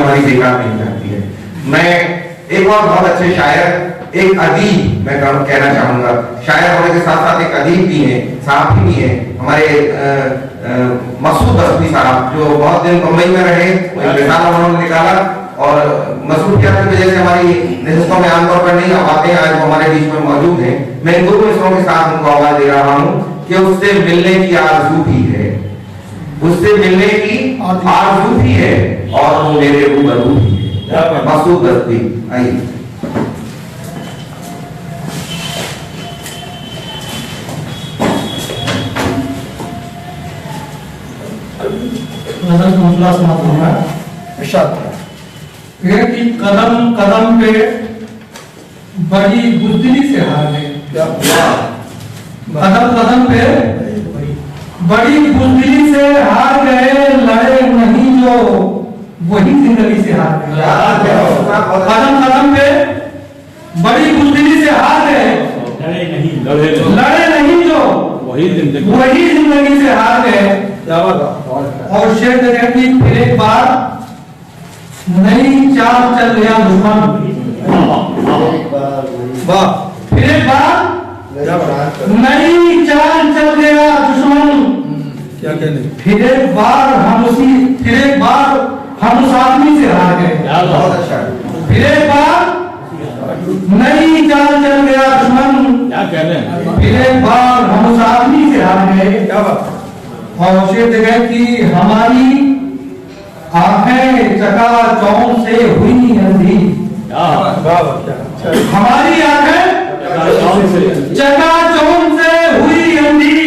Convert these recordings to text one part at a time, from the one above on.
हमारी बेकार नहीं जाती है। मैं एक और बहुत अच्छे शायर, एक अदीब मैं कहना चाहूंगा, शायर होने के साथ साथ एक अदीब भी हैं, साहब भी हैं, हमारे मसूद बस्ती साहब, जो बहुत दिन मुंबई में रहे, रिसाला उन्होंने निकाला और मसरूफियत की वजह से हमारी नशिस्तों में आमतौर पर नहीं आते हैं, आज वो हमारे बीच में मौजूद हैं। मैं इन दो मिसरों के साथ उनको आवाज दे रहा हूँ कि उससे मिलने की आरज़ू भी है, उससे मिलने की आरज़ू भी है और वो मेरे रूबरू भी है। मसूद बस्ती, आइए। कि कदम कदम पे बड़ी बुजदिली से हार गए, कदम कदम पे बड़ी बुजदिली से हार गए, लड़े नहीं जो वही जिंदगी से हार गए। कदम कदम पे बड़ी बुजदिली से हार गए, लड़े नहीं जो वही जिंदगी से हार गए। और शेर कहती फिर एक बार नई चाल चल गया दुश्मन, फिर एक बार नई चाल चल गया दुश्मन, क्या कहने, फिर एक बार हम उस आदमी से हार गए। फिर एक बार नई चाल चल गया दुश्मन, क्या कहने, फिर एक बार हम उस आदमी से हार गए। और शेर जगह की हमारी आंखें चकाचौंध से हुई अंधी, हमारी आंखें चकाचौंध से हुई अंधी,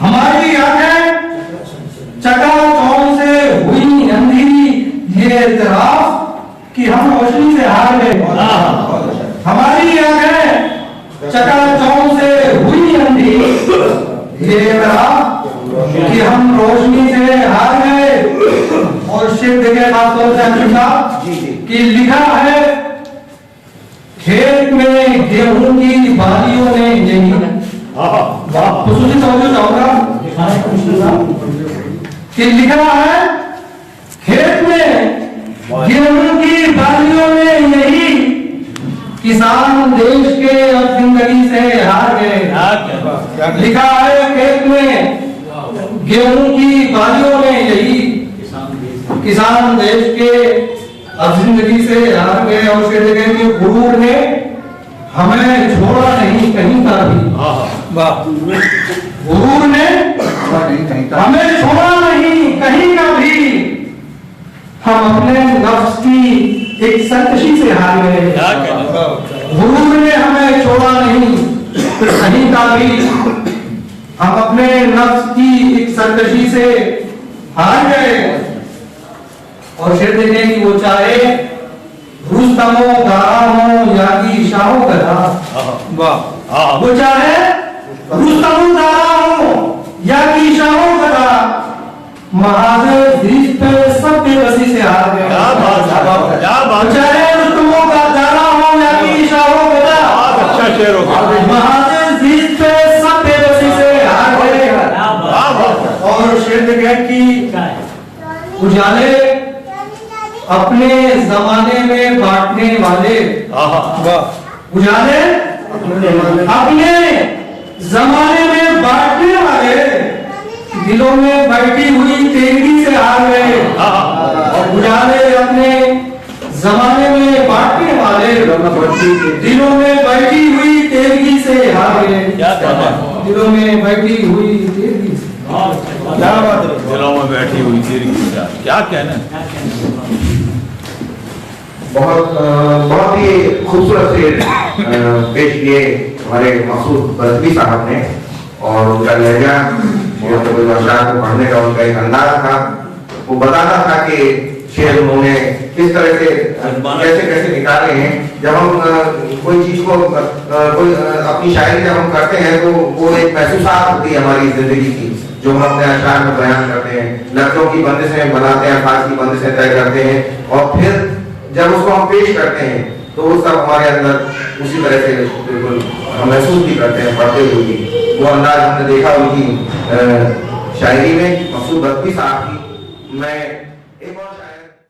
हमारी आंखें चकाचौंध से हुई अंधी, ये इतराफ कि हम रोशनी से हार गए। हमारी आंखें चकाचौंध से हुई अंधी, ये इतराफ कि हम रोशनी से हार गए। और शेर देखे खासतौर से कि लिखा है खेत में गेहूं की बालियों ने यही खुसूसी तवज्जो चाहूंगा कि लिखा है खेत में गेहूं की बालियों ने यही, किसान देश के अब जिंदगी से हार गए। लिखा है खेत में गेहूं की बालियों ने यही, किसान देश के अब जिंदगी से हार गए। और फिर देखें कि गुरूर ने हमें छोड़ा नहीं कहीं का भी, गुरूर ने हमें छोड़ा नहीं कहीं का भी, हम अपने नफ्स की एक सरकशी से हार गए। गुरूर ने हमें छोड़ा नहीं कहीं का भी, हम अपने नफ्स की एक सरकशी से हार गए। और शेर देखें कि वो चाहे रुस्तमो गारा हो या कि शाहो गधा, वो चाहे रुस्तमो गारा हो या कि शाहो गधा, महादेव द्वीप पे सब बेबसी से हार गए। चाहे रुस्तमो का गारा हो या कि शाहो गधा, अच्छा शेर हो गया, महादेव द्वीप पे सब बेबसी से हार गए। और शेर देखें कि उजाले अपने जमाने में बांटने वाले, उजाले अपने जमाने में बांटने वाले, दिलों में बैठी हुई तेगी से हार गए। और उजाले अपने जमाने में बांटने वाले, दिलों में बैठी हुई तेगी से हार गए। दिलों में बैठी हुई तेगी से, क्या बात है, दिलों में बैठी हुई तेगी से क्या कहना। बहुत ही खूबसूरत से पेश किए हमारे मसूद बस्ती साहब ने। और उनका लहजा को पढ़ने का उनका एक अंदाज था, वो बताना था कि शेर उन्होंने किस तरह से कैसे कैसे निकाले हैं। जब हम कोई चीज को कोई अपनी शायरी जब हम करते हैं तो वो एक महसूसात होती है हमारी जिंदगी की, जो हम अपने अशार में बयान करते हैं, लफ्जों की बंदिशें बनाते हैं, अल्फाज की बंदिशें तय करते हैं, और फिर जब उसको हम पेश करते हैं तो वो सब हमारे अंदर उसी तरह से बिल्कुल हम महसूस भी करते हैं पढ़ते हुए भी। वो अंदाज हमने देखा उनकी शायरी में, मसूद बस्ती साहब की। मैं एक और शायर तक